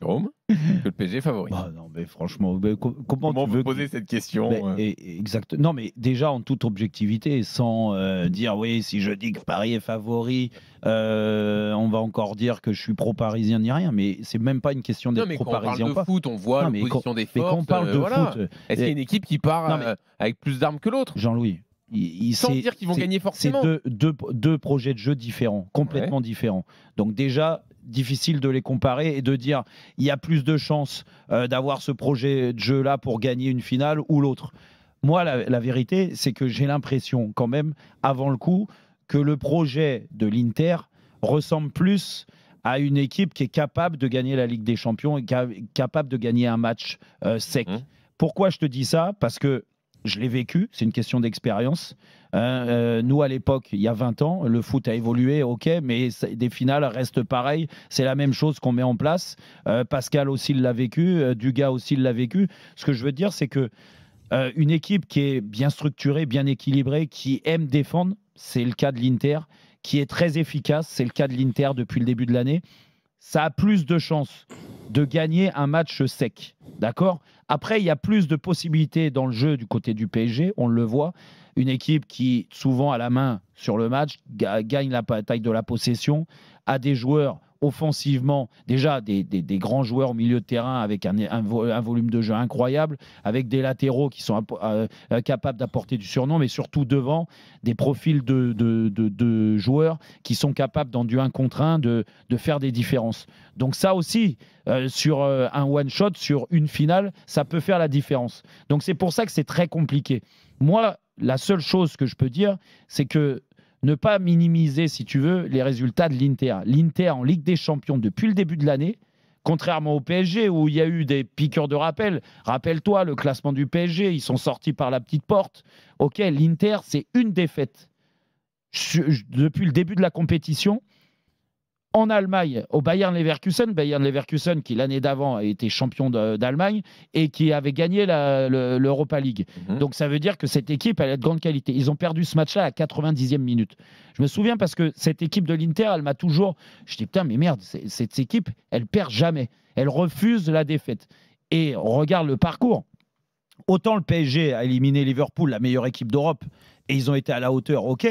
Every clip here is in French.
Jérôme, que le PSG est favori. Bah non, mais franchement, comment Comment tu vous veux posez cette question exact. Non, mais déjà en toute objectivité, sans dire oui, si je dis que Paris est favori, on va encore dire que je suis pro-parisien ni rien. Mais c'est même pas une question Non, d'être mais quand on parle pro-parisien ou de pas. foot, on voit Non, mais l'opposition des mais quand forces. on parle de voilà. foot, Est-ce qu'il y a une équipe qui part non, mais- avec plus d'armes que l'autre Jean-Louis, Sans dire qu'ils vont gagner forcément. C'est deux projets de jeu différents, complètement différents. Donc déjà, difficile de les comparer et de dire il y a plus de chances d'avoir ce projet de jeu-là pour gagner une finale ou l'autre. Moi, la vérité, c'est que j'ai l'impression quand même, avant le coup, que le projet de l'Inter ressemble plus à une équipe qui est capable de gagner la Ligue des Champions et capable de gagner un match sec. Pourquoi je te dis ça? Parce que je l'ai vécu, c'est une question d'expérience. Nous, à l'époque, il y a 20 ans, le foot a évolué, ok, mais des finales restent pareilles. C'est la même chose qu'on met en place. Pascal aussi l'a vécu, Dugas aussi l'a vécu. Ce que je veux dire, c'est que une équipe qui est bien structurée, bien équilibrée, qui aime défendre, c'est le cas de l'Inter, qui est très efficace, c'est le cas de l'Inter depuis le début de l'année, ça a plus de chances de gagner un match sec. D'accord? Après, il y a plus de possibilités dans le jeu du côté du PSG, on le voit. Une équipe qui, souvent à la main sur le match, gagne la taille de la possession, a des joueurs offensivement, déjà des grands joueurs au milieu de terrain avec un volume de jeu incroyable, avec des latéraux qui sont capables d'apporter du surnom, mais surtout devant, des profils de joueurs qui sont capables, dans du 1 contre 1, de faire des différences. Donc ça aussi, sur un one-shot, sur une finale, ça peut faire la différence. Donc c'est pour ça que c'est très compliqué. Moi, la seule chose que je peux dire, c'est que ne pas minimiser, si tu veux, les résultats de l'Inter. L'Inter en Ligue des Champions depuis le début de l'année, contrairement au PSG où il y a eu des piqûres de rappel. Rappelle-toi le classement du PSG, ils sont sortis par la petite porte. Ok, l'Inter, c'est une défaite depuis le début de la compétition. En Allemagne, au Bayern Leverkusen qui l'année d'avant a été champion d'Allemagne et qui avait gagné l'Europa League. Donc ça veut dire que cette équipe, elle est de grande qualité. Ils ont perdu ce match-là à 90e minute. Je me souviens parce que cette équipe de l'Inter, elle m'a toujours... Je dis putain, mais merde, cette équipe, elle perd jamais. Elle refuse la défaite. Et on regarde le parcours. Autant le PSG a éliminé Liverpool, la meilleure équipe d'Europe, et ils ont été à la hauteur, ok.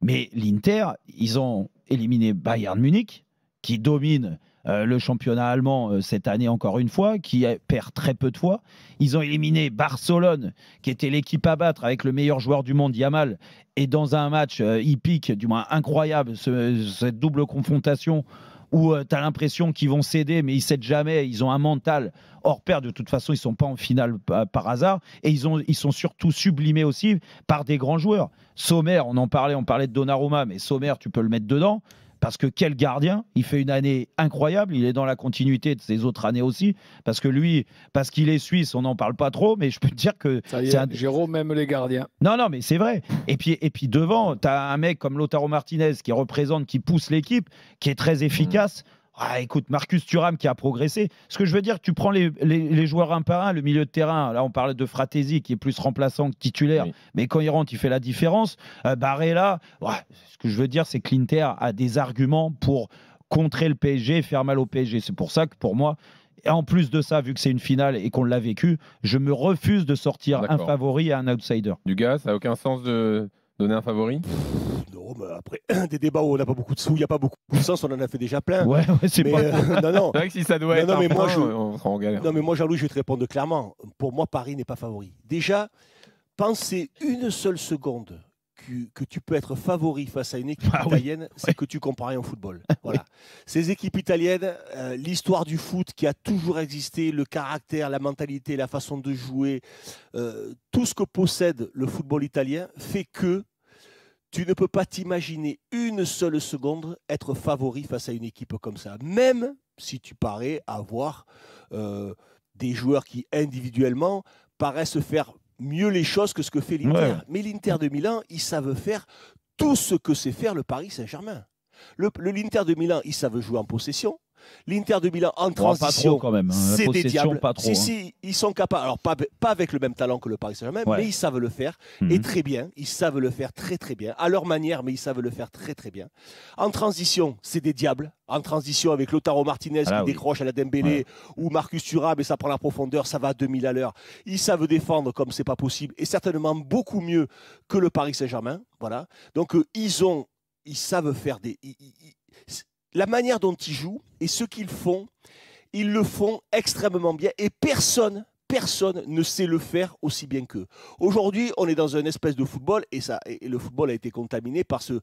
Mais l'Inter, ils ont éliminé Bayern Munich, qui domine le championnat allemand cette année encore une fois, qui perd très peu de fois. Ils ont éliminé Barcelone, qui était l'équipe à battre avec le meilleur joueur du monde, Yamal. Et dans un match hippique, du moins incroyable, cette double confrontation où tu as l'impression qu'ils vont céder, mais ils ne cèdent jamais. Ils ont un mental hors pair. De toute façon, ils ne sont pas en finale par hasard. Et ils sont surtout sublimés aussi par des grands joueurs. Sommer, on parlait de Donnarumma, mais Sommer, tu peux le mettre dedans. Parce que quel gardien, il fait une année incroyable, il est dans la continuité de ses autres années aussi, parce que lui, parce qu'il est suisse, on n'en parle pas trop, mais je peux te dire que... Ça y est, Jérôme aime les gardiens. Non, mais c'est vrai. Et puis devant, tu as un mec comme Lautaro Martinez qui représente, qui pousse l'équipe, qui est très efficace. Ah, écoute, Marcus Thuram qui a progressé. Ce que je veux dire, tu prends les joueurs un par un, le milieu de terrain. Là, on parlait de Fratesi qui est plus remplaçant que titulaire, mais quand il rentre, il fait la différence. Barella, ce que je veux dire, c'est que l'Inter a des arguments pour contrer le PSG et faire mal au PSG. C'est pour ça que pour moi, et en plus de ça, vu que c'est une finale et qu'on l'a vécu, je me refuse de sortir un favori et un outsider. Dugas, ça n'a aucun sens de donner un favori? Non, mais après, des débats où on n'a pas beaucoup de sous, il n'y a pas beaucoup de sens, on en a fait déjà plein. Ouais, c'est pas... non. C'est vrai que si ça doit être mais moi, on sera en galère. Non, mais moi, Jean-Louis, je vais te répondre clairement. Pour moi, Paris n'est pas favori. Déjà, pensez une seule seconde que tu peux être favori face à une équipe italienne, c'est que tu comprends rien au football. Voilà. Ces équipes italiennes, l'histoire du foot qui a toujours existé, le caractère, la mentalité, la façon de jouer, tout ce que possède le football italien fait que tu ne peux pas t'imaginer une seule seconde être favori face à une équipe comme ça. Même si tu parais avoir des joueurs qui, individuellement, paraissent faire mieux les choses que ce que fait l'Inter. Ouais. Mais l'Inter de Milan, ils savent faire tout ce que sait faire le Paris Saint-Germain. L'Inter de Milan, ils savent jouer en possession. L'Inter de Milan en Pas trop transition, quand même. c'est des diables. Pas trop, Si, ils sont capables. Alors pas avec le même talent que le Paris Saint-Germain, mais ils savent le faire et très bien. Ils savent le faire très très bien à leur manière, mais ils savent le faire très très bien. En transition, c'est des diables. En transition avec Lautaro Martinez qui décroche à la Dembélé ou Marcus Thuram et ça prend la profondeur, ça va à 2000 à l'heure. Ils savent défendre comme c'est pas possible et certainement beaucoup mieux que le Paris Saint-Germain. Voilà. Donc ils savent faire la manière dont ils jouent et ce qu'ils font, ils le font extrêmement bien et personne ne sait le faire aussi bien qu'eux. Aujourd'hui, on est dans une espèce de football et le football a été contaminé par ce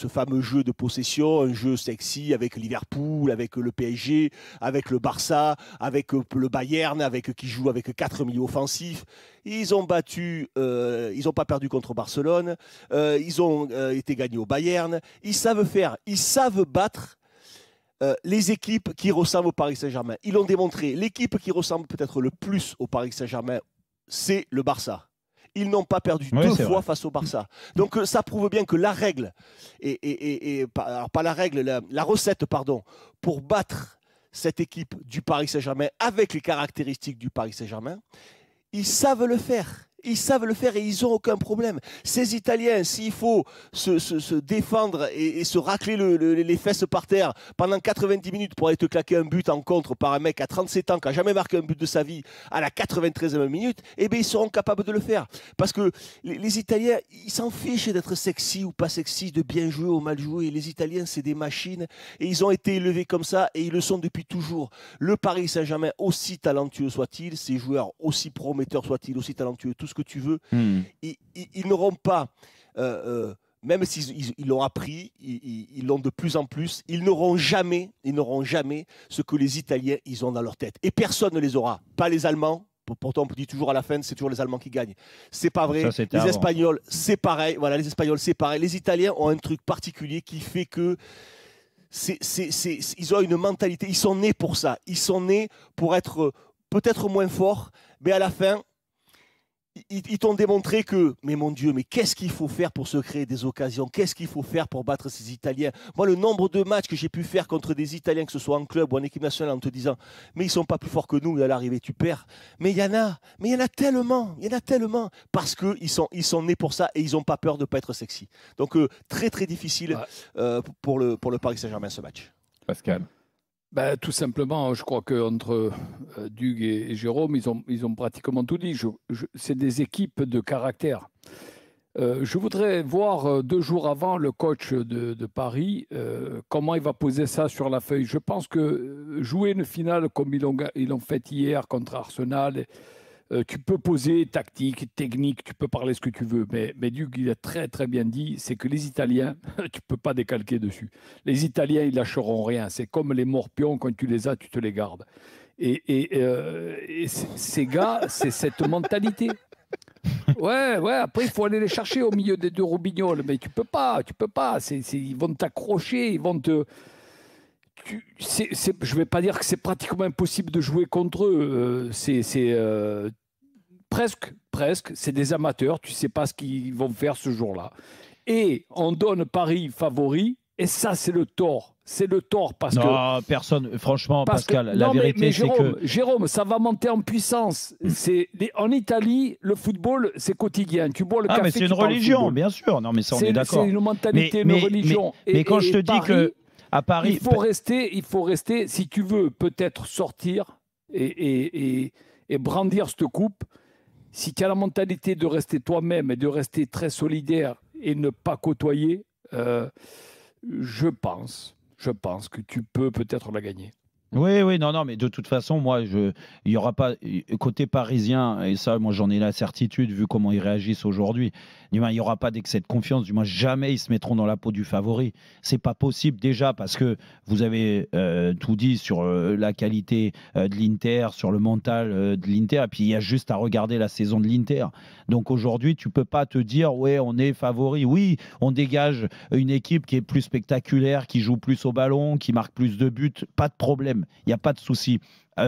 fameux jeu de possession, un jeu sexy avec Liverpool, avec le PSG, avec le Barça, avec le Bayern, qui joue avec 4 milieux offensifs. Ils ont battu, ils n'ont pas perdu contre Barcelone, ils ont été gagnés au Bayern. Ils savent battre les équipes qui ressemblent au Paris Saint-Germain. Ils l'ont démontré. L'équipe qui ressemble peut-être le plus au Paris Saint-Germain, c'est le Barça. Ils n'ont pas perdu deux fois face au Barça. Donc ça prouve bien que la règle, la recette, pour battre cette équipe du Paris Saint-Germain avec les caractéristiques du Paris Saint-Germain, ils savent le faire. Ils savent le faire et ils n'ont aucun problème. Ces Italiens, s'il faut se défendre et se racler les fesses par terre pendant 90 minutes pour aller te claquer un but en contre par un mec à 37 ans qui n'a jamais marqué un but de sa vie à la 93e minute, eh bien, ils seront capables de le faire. Parce que les Italiens, ils s'en fichent d'être sexy ou pas sexy, de bien jouer ou mal jouer. Les Italiens, c'est des machines et ils ont été élevés comme ça et ils le sont depuis toujours. Le Paris Saint-Germain, aussi talentueux soit-il, ces joueurs aussi prometteurs soient-ils, aussi talentueux, tout ce que tu veux, ils n'auront pas, même s'ils l'ont appris, ils l'ont de plus en plus, ils n'auront jamais ce que les Italiens ils ont dans leur tête. Et personne ne les aura, pas les Allemands. Pourtant, on dit toujours à la fin, c'est toujours les Allemands qui gagnent. C'est pas vrai. Les Espagnols, c'est pareil. Voilà, les Espagnols, c'est pareil. Les Italiens ont un truc particulier qui fait que ils ont une mentalité. Ils sont nés pour ça. Ils sont nés pour être peut-être moins forts, mais à la fin, ils t'ont démontré que, mais mon Dieu, mais qu'est-ce qu'il faut faire pour se créer des occasions? Qu'est-ce qu'il faut faire pour battre ces Italiens? Moi, le nombre de matchs que j'ai pu faire contre des Italiens, que ce soit en club ou en équipe nationale, en te disant, mais ils sont pas plus forts que nous, et à l'arrivée, tu perds. Mais il y en a tellement, parce qu'ils sont nés pour ça et ils n'ont pas peur de ne pas être sexy. Donc, très, très difficile pour le Paris Saint-Germain, ce match. Pascal. Tout simplement, je crois qu'entre Dugue et Jérôme, ils ont pratiquement tout dit. C'est des équipes de caractère. Je voudrais voir 2 jours avant le coach de Paris, comment il va poser ça sur la feuille. Je pense que jouer une finale comme ils l'ont fait hier contre Arsenal, tu peux poser tactique, technique, tu peux parler ce que tu veux, mais Dugue, il a très très bien dit, c'est que les Italiens, tu peux pas décalquer dessus. Les Italiens, ils lâcheront rien. C'est comme les morpions, quand tu les as, tu te les gardes. Et ces gars, c'est cette mentalité. Ouais, après il faut aller les chercher au milieu des 2 robignoles, mais tu peux pas. Ils vont t'accrocher, ils vont te... je ne vais pas dire que c'est pratiquement impossible de jouer contre eux. Presque. C'est des amateurs. Tu ne sais pas ce qu'ils vont faire ce jour-là. Et on donne Paris favori. Et ça, c'est le tort. C'est le tort parce que... personne. Franchement, Pascal, la vérité, c'est que... Jérôme, ça va monter en puissance. En Italie, le football, c'est quotidien. Tu bois le café, mais c'est une religion, bien sûr. Non, mais ça, on est d'accord. C'est une mentalité, une religion. Mais quand je te dis que... À Paris, il faut rester, si tu veux peut-être sortir et brandir cette coupe, si tu as la mentalité de rester toi-même et de rester très solidaire et ne pas côtoyer, je pense que tu peux peut-être la gagner. Oui, non, mais de toute façon, moi, il n'y aura pas, côté parisien, et ça, moi, j'en ai la certitude, vu comment ils réagissent aujourd'hui, il n'y aura pas d'excès de confiance, du moins, jamais ils se mettront dans la peau du favori. C'est pas possible, déjà, parce que vous avez tout dit sur la qualité de l'Inter, sur le mental de l'Inter, et puis il y a juste à regarder la saison de l'Inter. Donc aujourd'hui, tu peux pas te dire, ouais, on est favori. Oui, on dégage une équipe qui est plus spectaculaire, qui joue plus au ballon, qui marque plus de buts, pas de problème. Il n'y a pas de souci.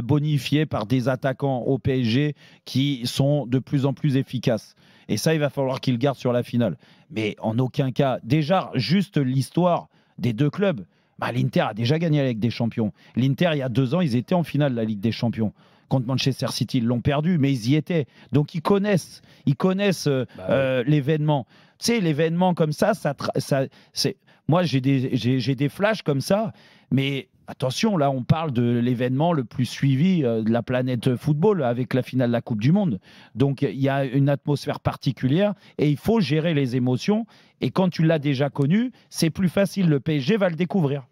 Bonifié par des attaquants au PSG qui sont de plus en plus efficaces. Et ça, il va falloir qu'ils le gardent sur la finale. Mais en aucun cas, déjà, juste l'histoire des 2 clubs. L'Inter a déjà gagné la Ligue des Champions. L'Inter, il y a 2 ans, ils étaient en finale de la Ligue des Champions. Contre Manchester City, ils l'ont perdu, mais ils y étaient. Donc ils connaissent l'événement. Tu sais, l'événement comme ça c'est... Moi, j'ai des flashs comme ça, mais attention, là, on parle de l'événement le plus suivi de la planète football avec la finale de la Coupe du Monde. Donc, il y a une atmosphère particulière et il faut gérer les émotions. Et quand tu l'as déjà connu, c'est plus facile. Le PSG va le découvrir.